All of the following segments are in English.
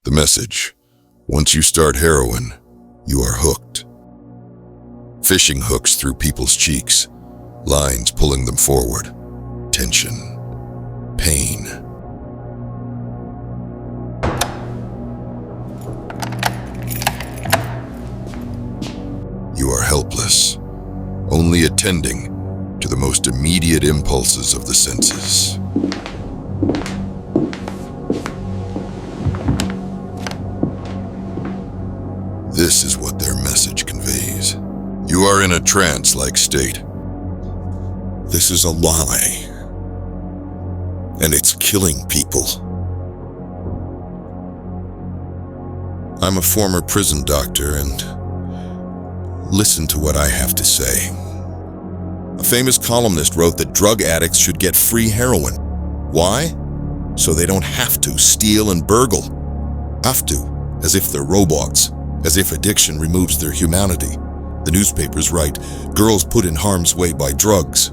The message: once you start heroin, you are hooked. Fishing hooks through people's cheeks, lines pulling them forward, tension, pain. You are helpless, only attending to the most immediate impulses of the senses. This is what their message conveys. You are in a trance-like state. This is a lie, and it's killing people. I'm a former prison doctor, and listen to what I have to say. A famous columnist wrote that drug addicts should get free heroin. Why? So they don't have to steal and burgle. Have to, as if they're robots, as if addiction removes their humanity. The newspapers write, girls put in harm's way by drugs.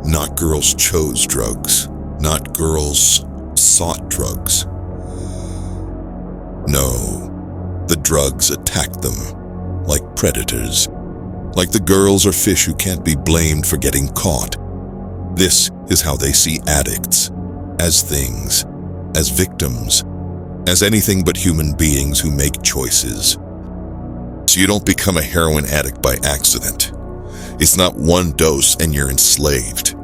Not girls chose drugs. Not girls sought drugs. No, the drugs attacked them, like predators, like the girls or fish who can't be blamed for getting caught. This is how they see addicts, as things, as victims, as anything but human beings who make choices. So you don't become a heroin addict by accident. It's not one dose and you're enslaved.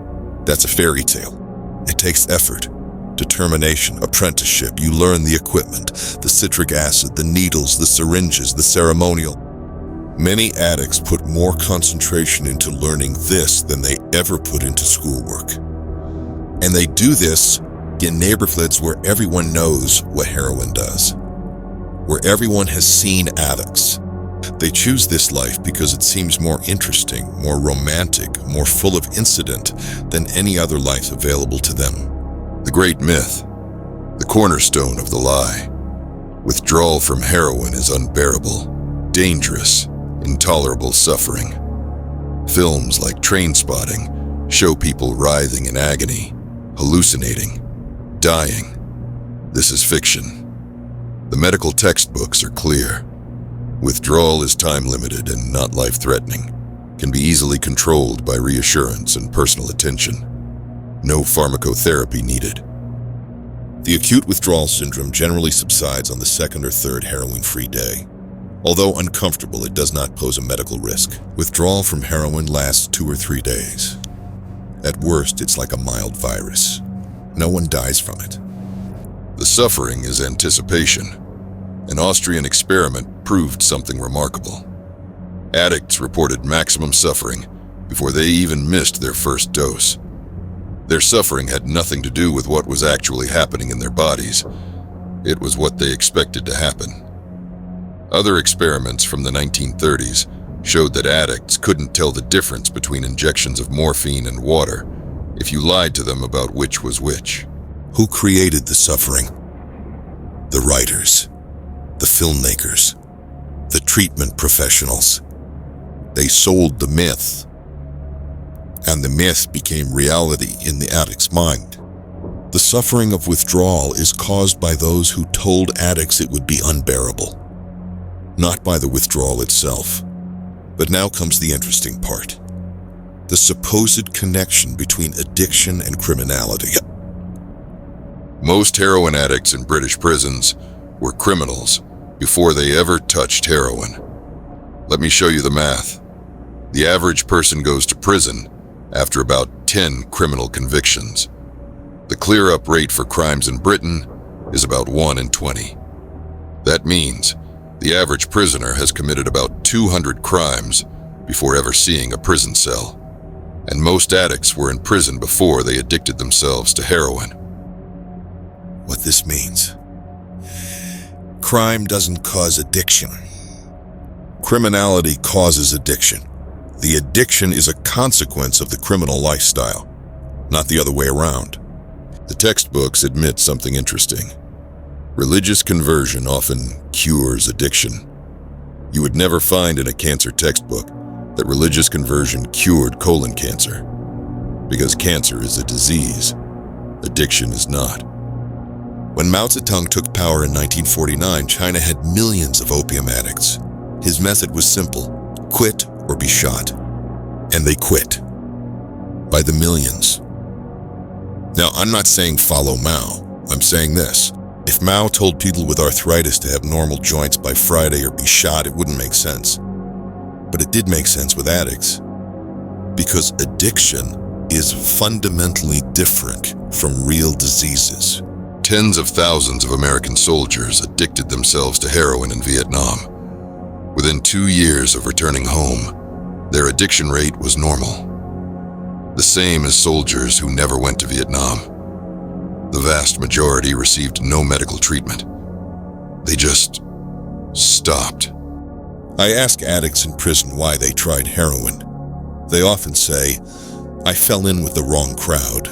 That's a fairy tale. It takes effort, determination, apprenticeship. You learn the equipment, the citric acid, the needles, the syringes, the ceremonial. Many addicts put more concentration into learning this than they ever put into schoolwork. And they do this in neighborhoods where everyone knows what heroin does, where everyone has seen addicts. They choose this life because it seems more interesting, more romantic, more full of incident than any other life available to them. The great myth, the cornerstone of the lie. Withdrawal from heroin is unbearable, dangerous, intolerable suffering. Films like Trainspotting show people writhing in agony, hallucinating, dying. This is fiction. The medical textbooks are clear. Withdrawal is time-limited and not life-threatening, can be easily controlled by reassurance and personal attention. No pharmacotherapy needed. The acute withdrawal syndrome generally subsides on the second or third heroin-free day. Although uncomfortable, it does not pose a medical risk. Withdrawal from heroin lasts 2 or 3 days. At worst, it's like a mild virus. No one dies from it. The suffering is anticipation. An Austrian experiment proved something remarkable. Addicts reported maximum suffering before they even missed their first dose. Their suffering had nothing to do with what was actually happening in their bodies. It was what they expected to happen. Other experiments from the 1930s showed that addicts couldn't tell the difference between injections of morphine and water if you lied to them about which was which. Who created the suffering? The writers, the filmmakers, the treatment professionals. They sold the myth, and the myth became reality in the addict's mind. The suffering of withdrawal is caused by those who told addicts it would be unbearable, not by the withdrawal itself. But now comes the interesting part. The supposed connection between addiction and criminality. Most heroin addicts in British prisons were criminals before they ever touched heroin. Let me show you the math. The average person goes to prison after about 10 criminal convictions. The clear-up rate for crimes in Britain is about 1 in 20. That means the average prisoner has committed about 200 crimes before ever seeing a prison cell. And most addicts were in prison before they addicted themselves to heroin. What this means: crime doesn't cause addiction. Criminality causes addiction. The addiction is a consequence of the criminal lifestyle, not the other way around. The textbooks admit something interesting. Religious conversion often cures addiction. You would never find in a cancer textbook that religious conversion cured colon cancer, because cancer is a disease. Addiction is not. When Mao Zedong took power in 1949, China had millions of opium addicts. His method was simple: quit or be shot. And they quit. By the millions. Now, I'm not saying follow Mao. I'm saying this. If Mao told people with arthritis to have normal joints by Friday or be shot, it wouldn't make sense. But it did make sense with addicts. Because addiction is fundamentally different from real diseases. Tens of thousands of American soldiers addicted themselves to heroin in Vietnam. Within 2 years of returning home, their addiction rate was normal. The same as soldiers who never went to Vietnam. The vast majority received no medical treatment. They just stopped. I ask addicts in prison why they tried heroin. They often say, "I fell in with the wrong crowd."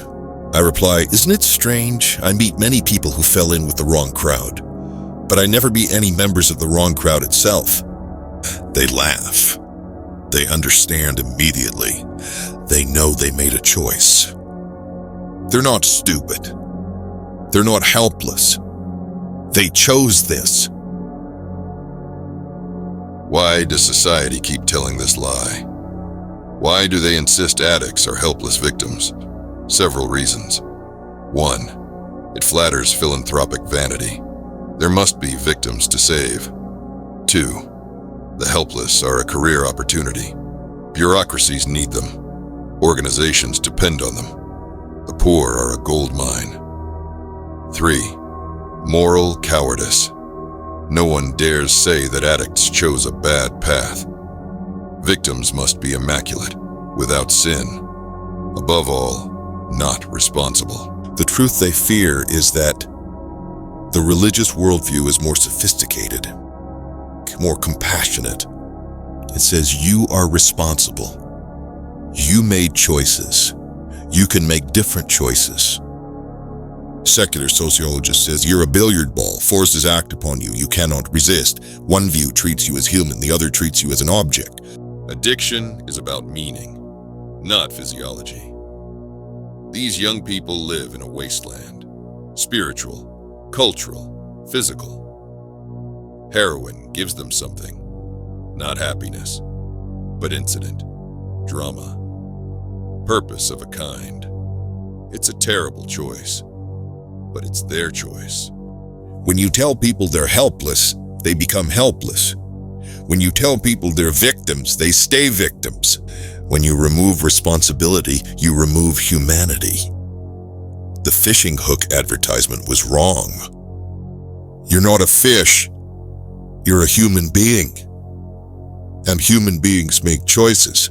I reply, "Isn't it strange? I meet many people who fell in with the wrong crowd, but I never meet any members of the wrong crowd itself." They laugh. They understand immediately. They know they made a choice. They're not stupid. They're not helpless. They chose this. Why does society keep telling this lie? Why do they insist addicts are helpless victims? Several reasons. 1. It flatters philanthropic vanity. There must be victims to save. 2. The helpless are a career opportunity. Bureaucracies need them. Organizations depend on them. The poor are a gold mine. 3. Moral cowardice. No one dares say that addicts chose a bad path. Victims must be immaculate, without sin. Above all, not responsible. The truth they fear is that the religious worldview is more sophisticated, more compassionate. It says you are responsible. You made choices. You can make different choices. Secular sociologist says you're a billiard ball. Forces act upon you. You cannot resist. One view treats you as human. The other treats you as an object. Addiction is about meaning, not physiology. These young people live in a wasteland. Spiritual, cultural, physical. Heroin gives them something. Not happiness, but incident, drama, purpose of a kind. It's a terrible choice, but it's their choice. When you tell people they're helpless, they become helpless. When you tell people they're victims, they stay victims. When you remove responsibility, you remove humanity. The fishing hook advertisement was wrong. You're not a fish. You're a human being. And human beings make choices.